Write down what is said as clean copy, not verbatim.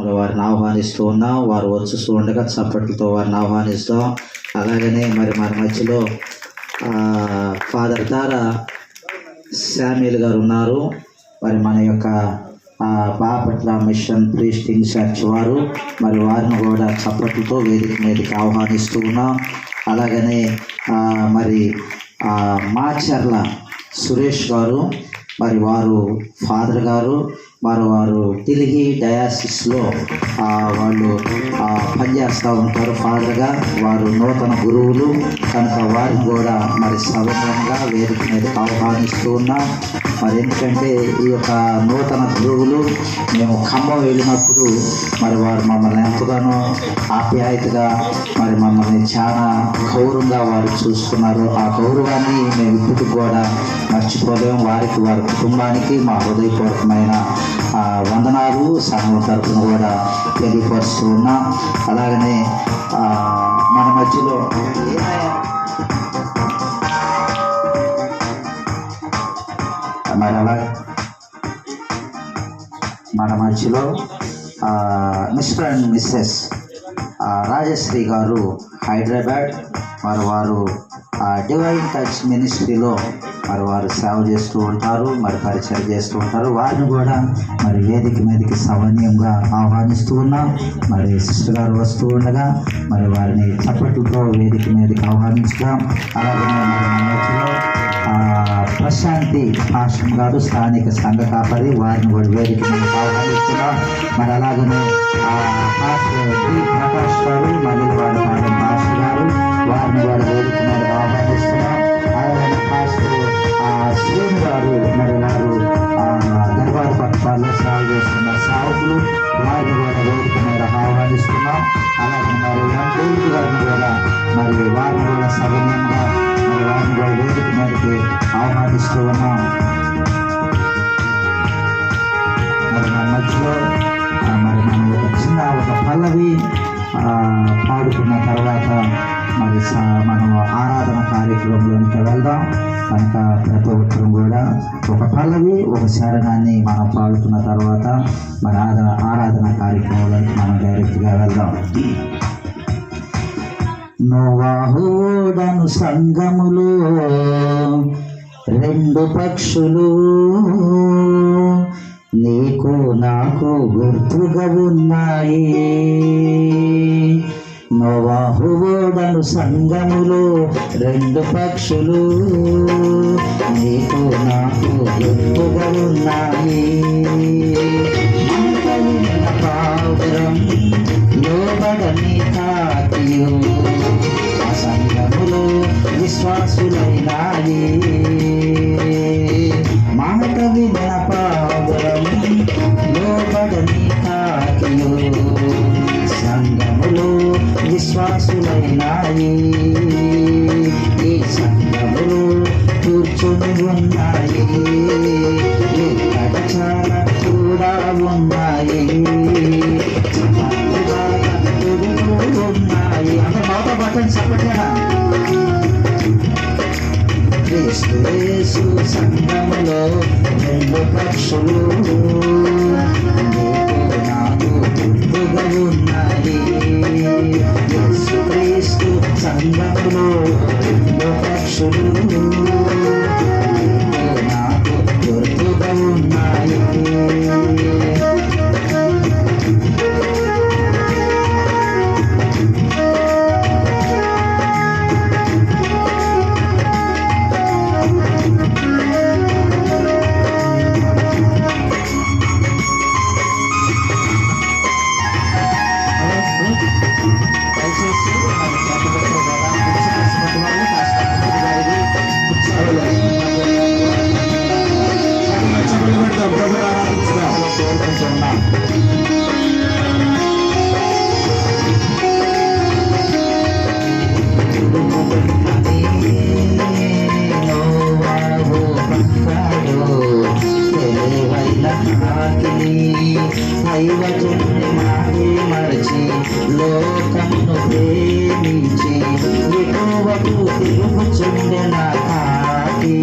నామంలో వారిని ఆహ్వానిస్తూ ఉన్నాం. వారు వచ్చుస్తూ ఉండగా చప్పట్లతో వారిని ఆహ్వానిస్తాం. అలాగనే మరి మన మధ్యలో ఫాదర్ తారా శామ్యుల్ గారు ఉన్నారు. మరి మన యొక్క బాపట్ల మిషన్ ప్రీస్టింగ్ చర్చ్ వారు మరి వారిని కూడా చప్పట్లతో వేదిక మీదకి ఆహ్వానిస్తూ ఉన్నాం. అలాగనే మరి మాచర్ల సురేష్ గారు మరి వారు ఫాదర్ గారు వారు ఢిల్లీ డయాసిస్లో వాళ్ళు పనిచేస్తూ ఉంటారు ఫాదర్గా. వారు నూతన గురువులు కనుక వారిని కూడా మరి సవినయంగా వేదిక మీద ఆహ్వానిస్తూ ఉన్నాం. మరి ఎందుకంటే ఈ యొక్క నూతన గురువులు మేము ఖమ్మం వెళ్ళినప్పుడు మరి వారు మమ్మల్ని ఎంతగానో ఆప్యాయతగా మరి మమ్మల్ని చాలా గౌరవంగా వారు చూసుకున్నారు. ఆ గౌరవాన్ని మేము ఇప్పటికి కూడా మర్చిపోలేము. వారికి వారి కుటుంబానికి మా హృదయపూర్వకమైన వందనాలు సంఘం తరఫున కూడా తెలియపరుస్తూ ఉన్నాం. అలాగనే మన మధ్యలో మరి అలాగే మన మధ్యలో మిస్టర్ అండ్ మిస్సెస్ రాజశ్రీ గారు హైదరాబాద్ వారు డివైన్ టచ్ మినిస్ట్రీలో మరి వారు సేవ చేస్తూ ఉంటారు, మరి పరిచయం చేస్తూ ఉంటారు. వారిని కూడా మరి వేదిక మీదకి సవనీయంగా ఆహ్వానిస్తూ ఉన్నాం. మరి సిస్టర్ గారు వస్తూ ఉండగా మరి వారిని చప్పట్లతో వేదిక మీదకి ఆహ్వానించుతాం. అలాగే మరి మన మధ్యలో ప్రశాంతి ఆశ్రమ్ గారు స్థానిక సంఘ కాపరి, వారిని కూడా వేదిక మీదకి ఆహ్వానిస్తున్నాం. మరి అలాగనే ప్రకాష్ గారు మరియు వారి మాస్టర్ గారు వారిని కూడా వేదిక మీద ఆహ్వానిస్తున్నాం. అలాగే శ్రీను గారు మరి వారు దర్బారు పట్టాల్లో సేవ చేస్తున్న సేవకులు, వారిని కూడా వేదిక మీద ఆహ్వానిస్తున్నాం. అలాగే మరి వెంకటేశ్వర గారిని కూడా మరి వారిని కూడా సవినయంగా మరి వారిని కూడా వేదిక మీదకి ఆహ్వానిస్తూ ఉన్నాం. మరి మన మధ్యలో మరి మనం ఒక పల్లవి పాడుకున్న తర్వాత మరి మనం ఆరాధన కార్యక్రమంలోనికి వెళ్దాం. కనుక ప్రతి ఒక్కరు కూడా ఒక పల్లవి ఒక శరణాన్ని మనం పాడుకున్న తర్వాత మరి ఆరాధన కార్యక్రమంలోకి మనం డైరెక్ట్గా వెళ్దాం. నోవాహుడను సంఘములో రెండు పక్షులు నీకు నాకు గుర్తుగా ఉన్నాయి. నోవాహుడను సంఘములో రెండు పక్షులు నీకు నాకు గుర్తుగా ఉన్నాయి. పావురం లోబడని కాకియు సంఘములో విశ్వాసులైనాయి. మాట విన్న పావురం లోబడని కాకియు సంఘములో విశ్వాసులైనాయి. ఈ సంఘములో కూర్చొని ఉన్నాయి, ఇక్కడ చాలా కూడా ఉన్నాయి. ఉన్నాయి అంటే మాతో పట్టని చెప్పటేనా. క్రీస్తు యేసు సంఘములో రెండు పక్షులు నాకు గుర్తుగా ఉన్నాయి. యేసు క్రీస్తు సంఘములో రెండు పక్షులు నాకు గుర్తుగా ఉన్నాయి. మరచి లోకమును ప్రేమించి విలువకు తిరుగుచుండెన కాకి